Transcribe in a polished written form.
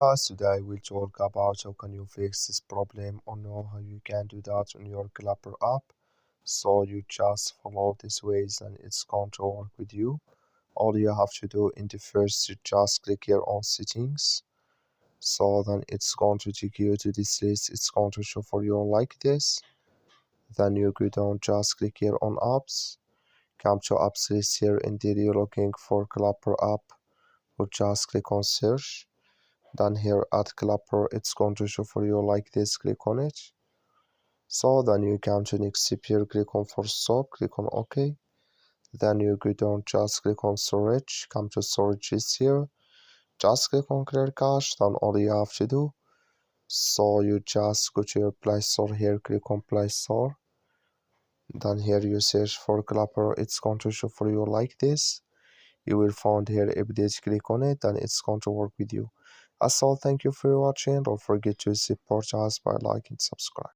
Today we'll talk about how can you fix this problem or know how you can do that on your Clapper app. So you just follow these ways and it's going to work with you. All you have to do in the first, you just click here on settings. So then it's going to take you to this list. It's going to show for you like this. Then you go down, just click here on apps. Come to apps list here. Indeed, you're looking for Clapper app. Or just click on search. Then here at Clapper, it's going to show for you like this. Click on it. So then you come to next step here, click on for stock, click on OK. Then you go down, just click on storage, come to storage is here. Just click on clear cache, then all you have to do. So you just go to your Play Store here, click on Play Store. Then here you search for Clapper, it's going to show for you like this. You will find here update, click on it, and it's going to work with you. As all, thank you for watching. Don't forget to support us by liking and subscribe.